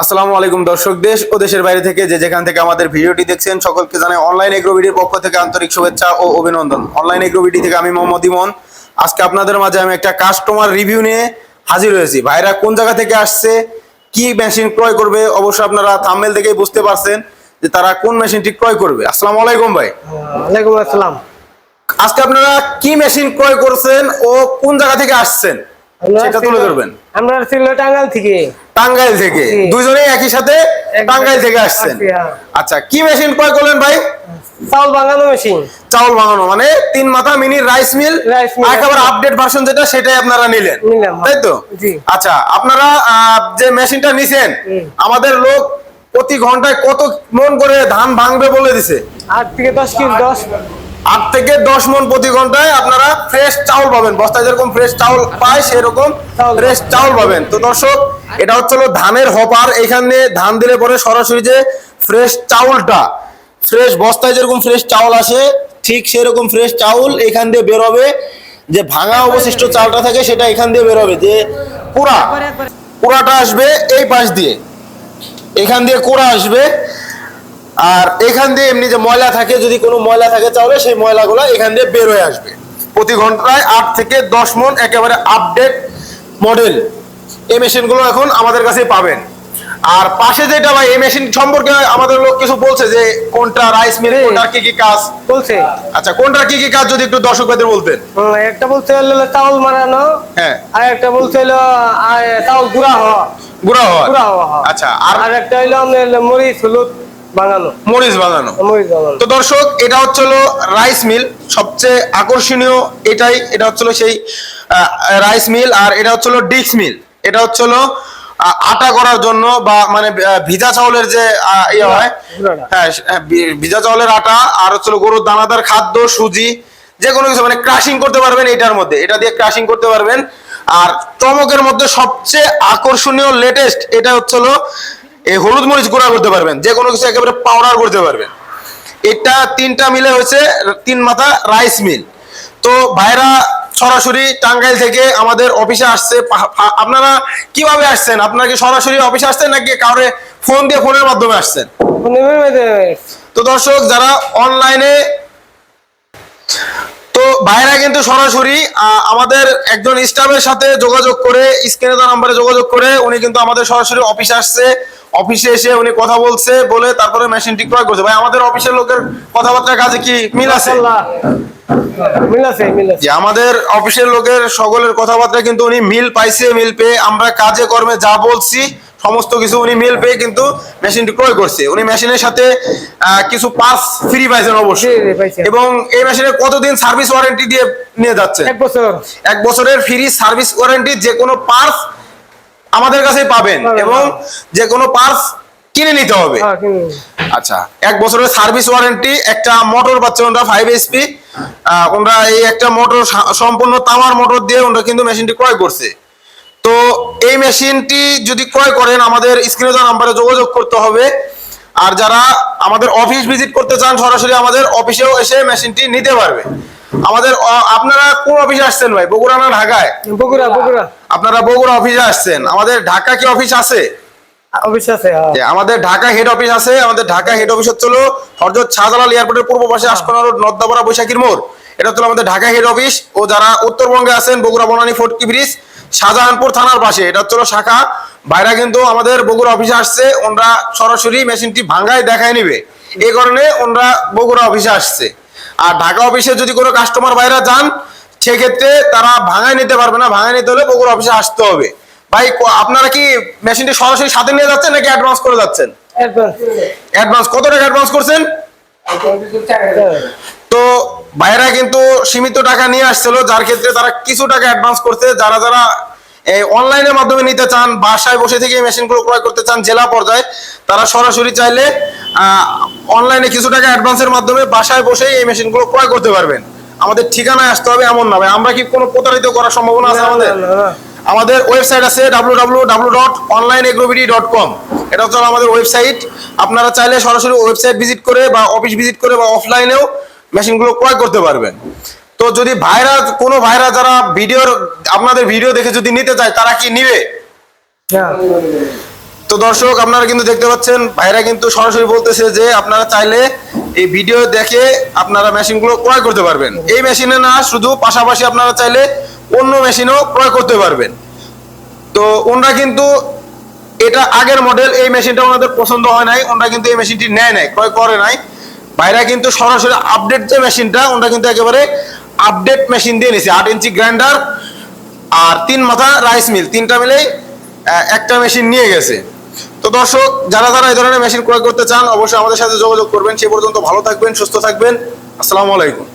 আসসালামু আলাইকুম দর্শক, দেশ ও দেশের বাইরে থেকে যে যেখান থেকে আমাদের ভিডিওটি দেখছেন সকলকে জানাই অনলাইন এগ্রোবিডির পক্ষ থেকে আন্তরিক শুভেচ্ছা ও অভিনন্দন। অনলাইন এগ্রোবিডি থেকে আমি মোহাম্মদ ইমন। আজকে আপনাদের মাঝে আমি একটা কাস্টমার রিভিউ নিয়ে হাজির হয়েছি। ভাইরা কোন জায়গা থেকে আসছে, কি মেশিন ক্রয় করবে, অবশ্য আপনারা থাম্বনেল থেকেই বুঝতে পারছেন যে তারা কোন মেশিনটি ক্রয় করবে। আসসালামু আলাইকুম ভাই। ওয়ালাইকুম আসসালাম। আজকে আপনারা কি মেশিন ক্রয় করছেন ও কোন জায়গা থেকে আসছেন সেটা তুলে ধরবেন। আমরা ছিল টাঙ্গাইল থেকে। টাঙ্গাইল থেকে দুইজনেই একই সাথে টাঙ্গাইল থেকে আসছেন। আচ্ছা, কি মেশিন ক্রয় করলেন ভাই? চাউল ভাঙানো মেশিন। চাউল ভাঙানো মানে 3 মাথা মিনি রাইস মিল, একেবারে আপডেট ভার্সন যেটা সেটাই আপনারা নিলেন, তাই তো? আচ্ছা, আপনারা যে মেশিনটা নিছেন, আমাদের লোক প্রতি ঘন্টায় কত মন করে ধান ভাঙবে বলে দিছে? 8 থেকে 10 কেজি। 8 থেকে 10 মন প্রতি ঘন্টায় আপনারা ফ্রেশ চাউল পাবেন। বস্তায় যেরকম ফ্রেশ চাউল পায় সেরকম ফ্রেশ চাউল পাবেন। তো দর্শক, এটা হচ্ছে ধানের হপার। এখানে ধান দিলে পরে সরাসরি যে ফ্রেশ চাউলটা, ফ্রেশ বস্তায় যেরকম ফ্রেশ চাউল আসে ঠিক সেরকম ফ্রেশ চাউল এখান দিয়ে বেরোবে। যে ভাঙা অবশিষ্ট চালটা থাকে সেটা এখান দিয়ে বেরোবে। যে কুড়াটা আসবে এই পাশ দিয়ে, এখান দিয়ে কুড়া আসবে, আর এখান দিয়ে এমনি যে ময়লা থাকে, যদি কোনো ময়লা থাকে চাউলে, সেই ময়লাগুলো এখান দিয়ে বের হয়ে আসবে। প্রতি ঘন্টায় 8 থেকে 10 মন একেবারে আপডেট মডেল এই মেশিনগুলো এখন আমাদের কাছে পাবেন। আর পাশে যেটা ভাই, এই মেশিন সম্পর্কে আমাদের লোক কিছু বলছে যে কোনটা রাইস মিল, কোনটার কি কি কাজ বলছে। আচ্ছা, কোনটার কি কি কাজ যদি একটু দর্শকদের বলতেন। একটা বলছে হলো চাউল মারানো, হ্যাঁ, আর একটা বলছে হলো চাউল গুঁড়া হওয়া। আচ্ছা, আর একটা হলো মরিচ হলুদ বাঙানো, মরিচ বাঙানো। তো দর্শক, এটা হচ্ছে রাইস মিল। সবচেয়ে আকর্ষণীয় এটাই, এটা হচ্ছে সেই রাইস মিল। আর এটা হচ্ছে ডিক্স মিল। এটা হচ্ছে আটা করার জন্য, বা মানে ভিজা চাউলের যে ইয়ে হয়, হ্যাঁ, ভিজা চাউলের আটা, আর হচ্ছে গরুর দানাদার খাদ্য, সুজি, যে কোনো কিছু মানে ক্রাশিং করতে পারবেন এটার মধ্যে। এটা দিয়ে ক্রাশিং করতে পারবেন। আর চমকের মধ্যে সবচেয়ে আকর্ষণীয় লেটেস্ট এটা হচ্ছে এই হলুদ মরিচ গুঁড়া করতে পারবেন, যে কোনো কিছু একেবারে পাউডার করতে পারবেন। এটা 3টা মিলে হয়েছে 3 মাথা রাইস মিল। তো ভাইরা সরাসরি টাঙ্গাইল থেকে আমাদের অফিসে আসছে। আপনারা কিভাবে আসছেন? আপনারা কি সরাসরি অফিসে আসছেন নাকি কাউরে ফোন দিয়ে, ফোনের মাধ্যমে আসছেন? তো দর্শক, যারা অনলাইনে, তো ভাইরা কিন্তু সরাসরি আমাদের একজন স্টাফের সাথে যোগাযোগ করে, স্ক্রিনে দেওয়া নম্বরে যোগাযোগ করে উনি কিন্তু আমাদের সরাসরি অফিসে আসছে। অফিসে এসে উনি কথা বলছে, বলে তারপরে মেশিনটি ক্রয় করছে। ভাই, আমাদের অফিসের লোকের কথাবার্তার কাজে কি মিল আছে? আমাদের অফিসের লোকের সকলের কথাবার্তা কিন্তু উনি মিল পাইছে। মিল পেয়ে আমরা কাজে কর্মে যা বলছি সমস্ত কিছু উনি মিল পেয়ে কিন্তু মেশিনটি ক্রয় করছে। উনি মেশিনের সাথে কিছু পার্টস ফ্রি পাইছেন অবশ্যই। এবং এই মেশিনের কতদিন সার্ভিস ওয়ারেন্টি দিয়ে নিয়ে যাচ্ছে? 1 বছর। 1 বছরের ফ্রি সার্ভিস ওয়ারেন্টি। যে কোনো পার্টস আমাদের কাছেই পাবেন এবং যে কোনো পার্টস কিনে নিতে হবে। আচ্ছা, 1 বছরের সার্ভিস ওয়ারেন্টি। একটা মোটর পাচ্ছে ওরা 5 HP। ওরা এই একটা মোটর, সম্পূর্ণ তামার মোটর দিয়ে ওরা কিন্তু মেশিনটি ক্রয় করছে। তো এই মেশিনটি যদি ক্রয় করেন, আমাদের স্ক্রিনে দেওয়া নাম্বারে যোগাযোগ করতে হবে। আর যারা আমাদের অফিস ভিজিট করতে চান, সরাসরি আমাদের অফিসেও এসে মেশিনটি নিতে পারবে। আমাদের আপনারা কোন অফিসে আসছেন ভাই? বগুড়া না ঢাকায়? বগুড়া। আপনারা বগুড়া অফিসে আসছেন। আমাদের ঢাকা কি অফিস আছে? অফিস আছে। আমাদের ঢাকা হেড অফিস আছে। আমাদের ঢাকা হেড অফিস হচ্ছে হযরত শাহজালাল এয়ারপোর্টের পূর্ব পাশে আশকোনা রোড, নর্দাপাড়া, বৈশাখীর মোড়। এটা হচ্ছে আমাদের ঢাকা হেড অফিস। ও যারা উত্তরবঙ্গে আছেন, বগুড়া বনানী ফটকি ব্রিজ, শাহজাহানপুর থানার পাশে, এটা হচ্ছে শাখা। ভাইরা কিন্তু আমাদের বগুড়া অফিসে আসছে। ওনরা সরাসরি মেশিনটি ভাঙায় দেখায় নিবে, এই কারণে ওনরা বগুড়া অফিসে আসছে। আর ঢাকা অফিসে যদি কোনো কাস্টমার ভাইরা যান, সেক্ষেত্রে তারা ভাঙায় নিতে পারবে না। ভাঙায় নিতে হলে বগুড়া অফিসে আসতে হবে। ভাই, আপনারা কি মেশিনটি সরাসরি সাথে নিয়ে যাচ্ছেন নাকি অ্যাডভান্স করে যাচ্ছেন? অ্যাডভান্স। কত টাকা অ্যাডভান্স করছেন? তো ভাইরা কিন্তু সীমিত টাকা নিয়ে আসছিল, যার ক্ষেত্রে তারা কিছু টাকা অ্যাডভান্স করছে। যারা যারা এই অনলাইনের মাধ্যমে নিতে চান, বাসায় বসে থেকে এই মেশিনগুলো ক্রয় করতে চান জেলা পর্যায়ে, তারা সরাসরি চাইলে অনলাইনে কিছু টাকা অ্যাডভান্সের মাধ্যমে বাসায় বসেই এই মেশিনগুলো ক্রয় করতে পারবেন। আমাদের ঠিকানায় আসতে হবে এমন না ভাই। আমরা কি কোনো প্রতারিত করার সম্ভাবনা আছে আমাদের? আমাদের ওয়েবসাইট আছে www.onlineagrobidi.com। এটা হচ্ছে আমাদের ওয়েবসাইট। আপনারা চাইলে সরাসরি ওয়েবসাইট ভিজিট করে বা অফিস ভিজিট করে বা অফলাইনেও মেশিনগুলো ক্রয় করতে পারবেন। তো যদি কোনো ভাইরা যারা আপনাদের ভিডিও দেখে যদি নিতে চায়, তারা কি নিবে? তো দর্শক আপনারা কিন্তু দেখতে পাচ্ছেন ভাইরা কিন্তু সরাসরি বলতেছে যে আপনারা চাইলে এই ভিডিও দেখে আপনারা মেশিনগুলো ক্রয় করতে পারবেন। এই মেশিনে না শুধু পাশাপাশি আপনারা চাইলে অন্য মেশিনও ক্রয় করতে পারবেন। তো ওনারা কিন্তু এটা আগের মডেল, এই মেশিনটা ওনাদের পছন্দ হয় নাই, ওনারা কিন্তু এই মেশিনটি নেয় নাই, ক্রয় করে নাই। ভাইরা কিন্তু সরাসরি আপডেট যে মেশিনটা ওনারা কিন্তু একেবারে আপডেট মেশিন দিয়ে নিছে। 8 ইঞ্চি গ্রাইন্ডার আর 3 মাথা রাইস মিল, তিনটা মিলেই একটা মেশিন নিয়ে গেছে। তো দর্শক যারা এই ধরনের মেশিন ক্রয় করতে চান অবশ্যই আমাদের সাথে যোগাযোগ করবেন। সে পর্যন্ত ভালো থাকবেন, সুস্থ থাকবেন। আসসালামু আলাইকুম।